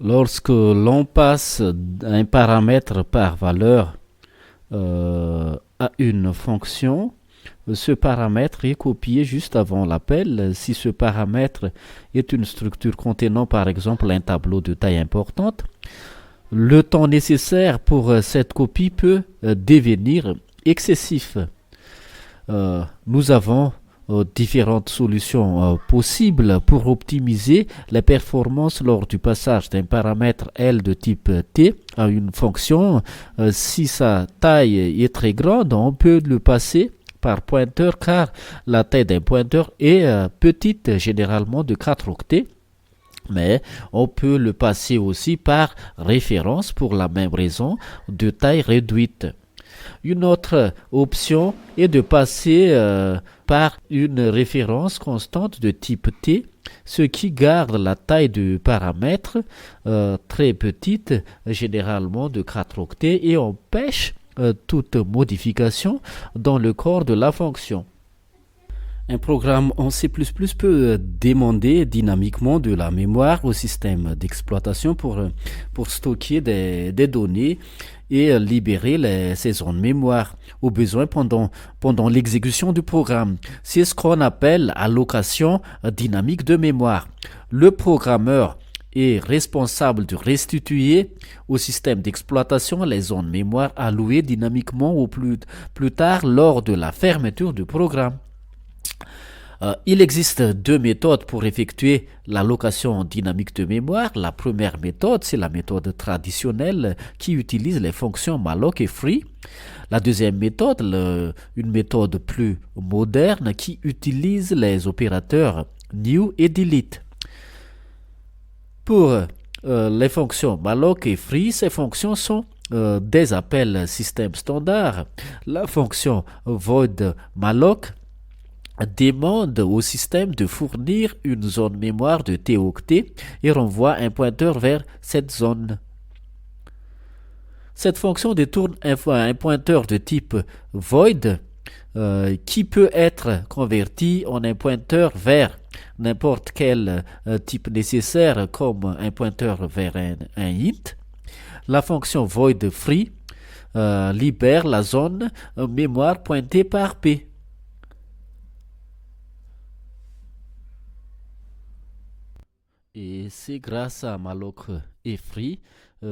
Lorsque l'on passe un paramètre par valeur à une fonction, ce paramètre est copié juste avant l'appel. Si ce paramètre est une structure contenant par exemple un tableau de taille importante, le temps nécessaire pour cette copie peut devenir excessif. Nous avons différentes solutions possibles pour optimiser les performances lors du passage d'un paramètre L de type T à une fonction. Si sa taille est très grande, on peut le passer par pointeur car la taille d'un pointeur est petite, généralement de 4 octets. Mais on peut le passer aussi par référence pour la même raison de taille réduite. Une autre option est de passer par une référence constante de type T, ce qui garde la taille du paramètre très petite, généralement de 4 octets, et empêche toute modification dans le corps de la fonction. Un programme en C++ peut demander dynamiquement de la mémoire au système d'exploitation pour stocker des données et libérer ces zones mémoire au besoin pendant l'exécution du programme. C'est ce qu'on appelle allocation dynamique de mémoire. Le programmeur est responsable de restituer au système d'exploitation les zones mémoire allouées dynamiquement au plus tard lors de la fermeture du programme. Il existe deux méthodes pour effectuer l'allocation dynamique de mémoire. La première méthode, c'est la méthode traditionnelle qui utilise les fonctions malloc et free. La deuxième méthode, une méthode plus moderne qui utilise les opérateurs new et delete. Pour les fonctions malloc et free, ces fonctions sont des appels système standard. La fonction void malloc demande au système de fournir une zone mémoire de T octets et renvoie un pointeur vers cette zone. Cette fonction détourne un pointeur de type void qui peut être converti en un pointeur vers n'importe quel type nécessaire comme un pointeur vers un int. La fonction void free libère la zone mémoire pointée par P. Et c'est grâce à malloc et free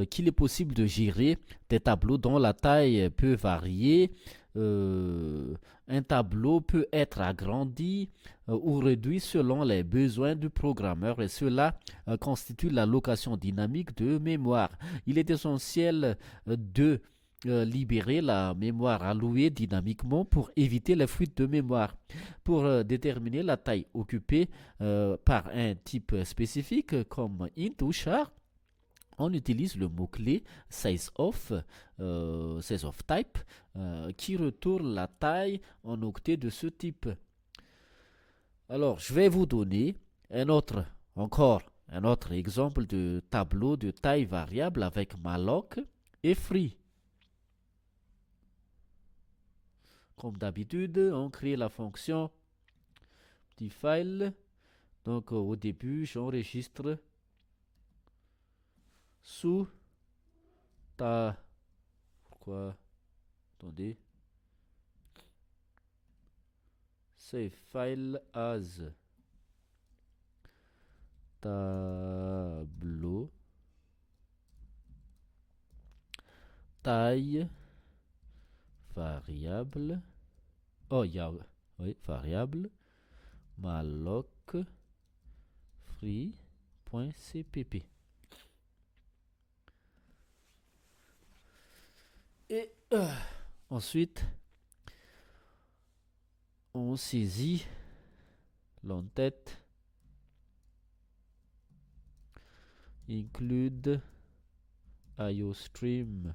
qu'il est possible de gérer des tableaux dont la taille peut varier. Un tableau peut être agrandi ou réduit selon les besoins du programmeur et cela constitue l'allocation dynamique de mémoire. Il est essentiel de libérer la mémoire allouée dynamiquement pour éviter les fuites de mémoire. Pour déterminer la taille occupée par un type spécifique comme int ou char, on utilise le mot-clé sizeOf type qui retourne la taille en octets de ce type. Alors, je vais vous donner encore un autre exemple de tableau de taille variable avec malloc et free. Comme d'habitude, on crée la fonction petit file. Donc au début, j'enregistre sous ta... Pourquoi? Attendez. Save file as tableau taille variable. Oh, il y a oui, variable malloc free.cpp. Et ensuite, on saisit l'entête include iostream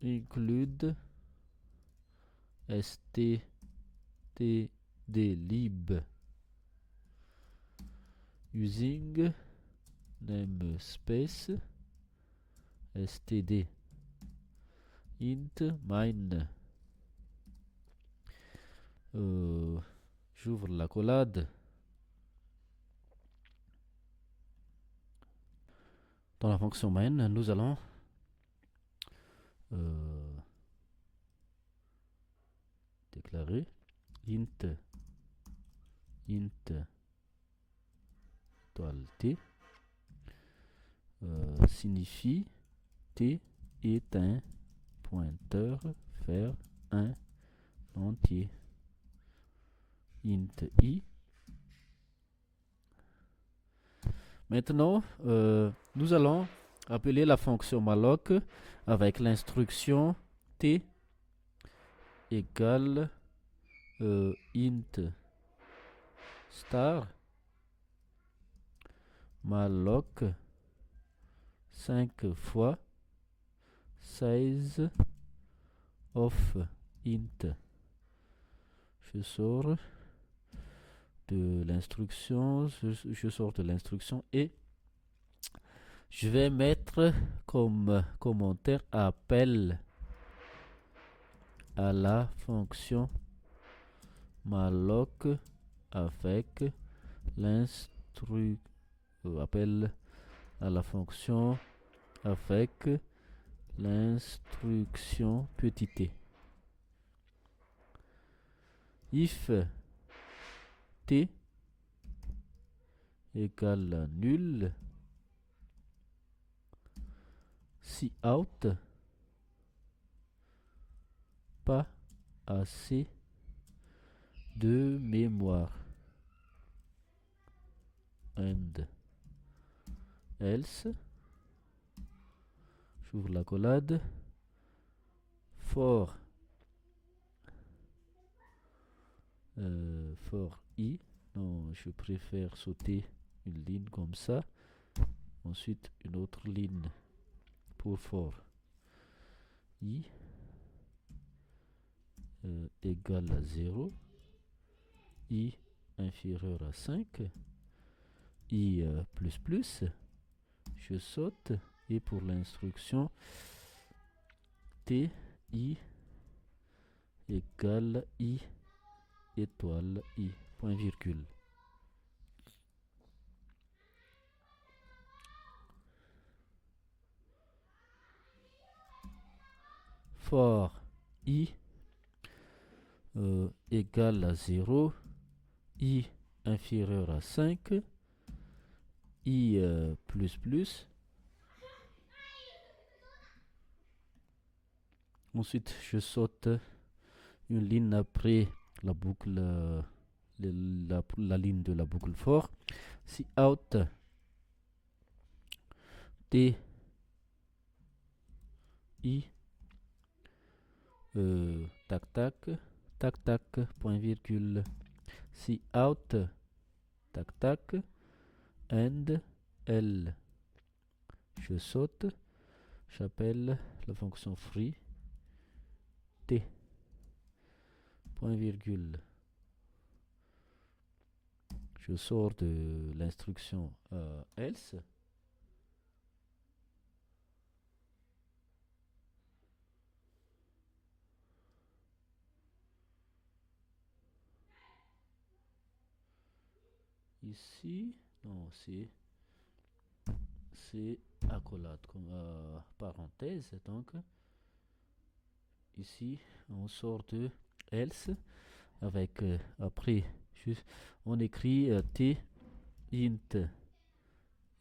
include stdlib using namespace std int mine. J'ouvre la collade. Dans la fonction main, nous allons déclarer int étoile t signifie t est un pointeur vers un entier. Int I. Maintenant, nous allons appeler la fonction malloc avec l'instruction t égale int star malloc 5 fois size of int. Je sors de l'instruction, et je vais mettre comme commentaire appel à la fonction malloc avec appel à la fonction avec l'instruction petit t. If t égale nul, si out pas assez de mémoire, and else, j'ouvre la collade, for i, non, je préfère sauter une ligne comme ça, ensuite une autre ligne pour for i égale à 0, i inférieur à 5, i je saute, et pour l'instruction t i égale i étoile i point virgule. For i égale à 0, i inférieur à 5, i ensuite je saute une ligne après la boucle, la ligne de la boucle for. Si out t i tac tac point virgule, si out tac tac and l, je saute, j'appelle la fonction free t point virgule, je sors de l'instruction else, ici, non, c'est accolade comme parenthèse, donc ici on sort de else avec après on écrit t int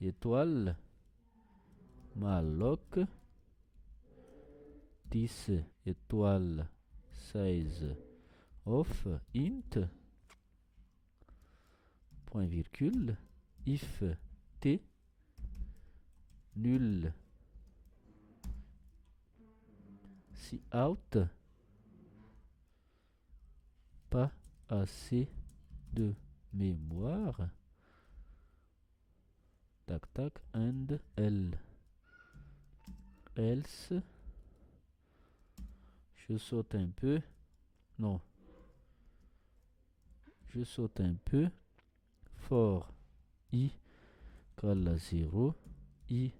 étoile malloc 10 étoile size of int point virgule, if t nul, si out pas assez de mémoire, tac tac and l, else, je saute un peu, non, je saute un peu, for i égale à 0, i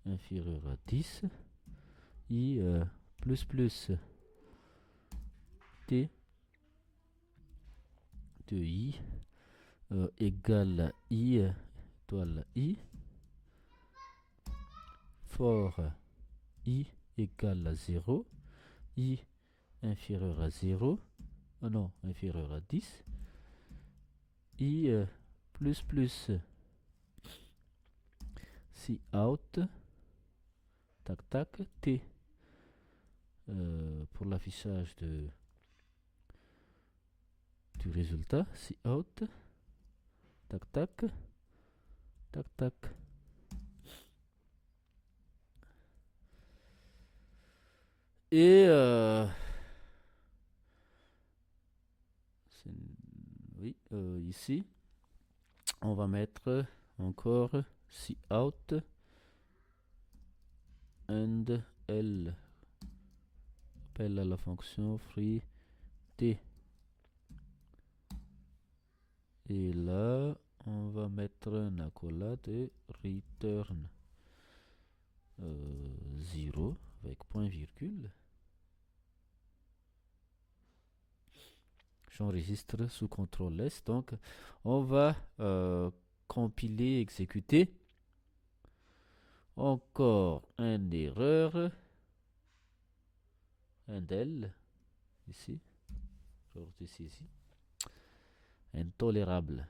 inférieur à 10, i t de i égale à i étoile i for i égale à 0, i inférieur à 0, non, inférieur à 10, i plus plus si out, tac tac, t pour l'affichage du résultat, si out, tac tac, tac tac. Et oui, ici, on va mettre encore si out and L appelle à la fonction free t. Et là, on va mettre une accolade et return 0 avec point virgule. J'enregistre sous CTRL S. Donc, on va compiler, exécuter. Encore une erreur. Un del. Ici. Ici. Intolérable.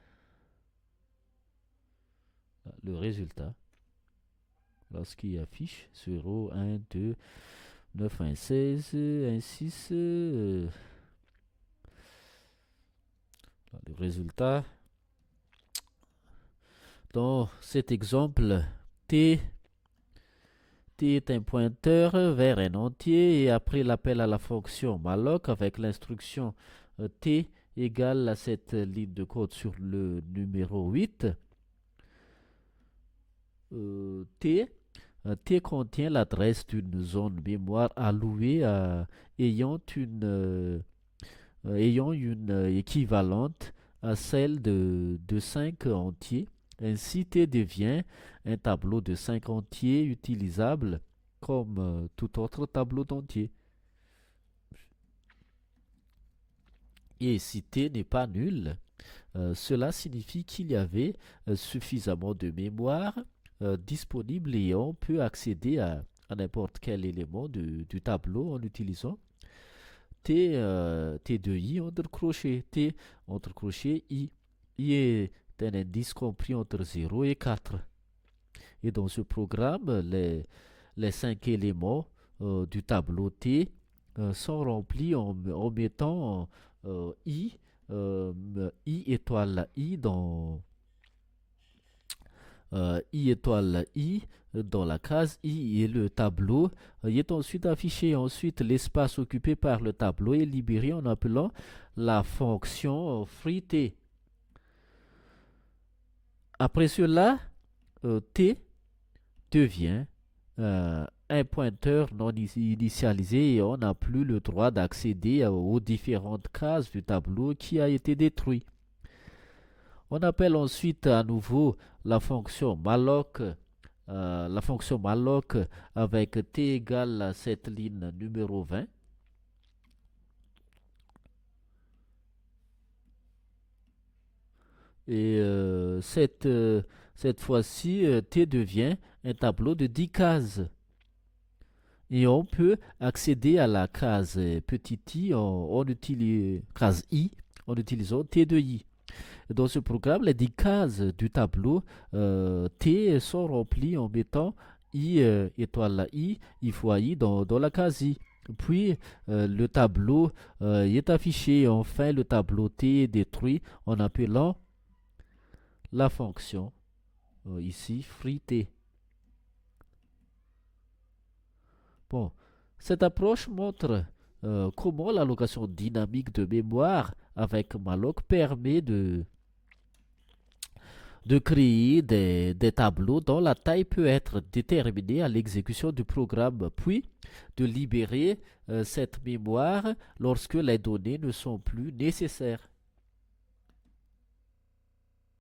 Le résultat. Lorsqu'il affiche 0, 1, 2, 9, 1, 16, 1, 6. Le résultat. Dans cet exemple, t est un pointeur vers un entier et après l'appel à la fonction malloc avec l'instruction t égale à cette ligne de code sur le numéro 8, t contient l'adresse d'une zone mémoire allouée ayant une équivalente à celle de 5 entiers. Ainsi, T devient un tableau de 5 entiers utilisable comme tout autre tableau d'entiers. Et si T n'est pas nul, cela signifie qu'il y avait suffisamment de mémoire disponible et on peut accéder à n'importe quel élément du tableau en utilisant T de I entre crochets, T entre crochets I. I est un indice compris entre 0 et 4. Et dans ce programme, les 5 éléments du tableau T sont remplis en mettant I étoile I dans I étoile I dans la case I et le tableau est ensuite affiché. Ensuite, l'espace occupé par le tableau est libéré en appelant la fonction freeT. Après cela, T devient un pointeur non initialisé et on n'a plus le droit d'accéder aux différentes cases du tableau qui a été détruit. On appelle ensuite à nouveau la fonction malloc avec t égale à cette ligne numéro 20. Et cette fois-ci, t devient un tableau de 10 cases. Et on peut accéder à la case petit i, case i, en utilisant t de i. Dans ce programme, les 10 cases du tableau T sont remplies en mettant I étoile I fois I dans la case I. Puis le tableau est affiché. Enfin, le tableau T est détruit en appelant la fonction ici freeT. Bon, cette approche montre comment l'allocation dynamique de mémoire avec malloc permet de créer des tableaux dont la taille peut être déterminée à l'exécution du programme, puis de libérer cette mémoire lorsque les données ne sont plus nécessaires.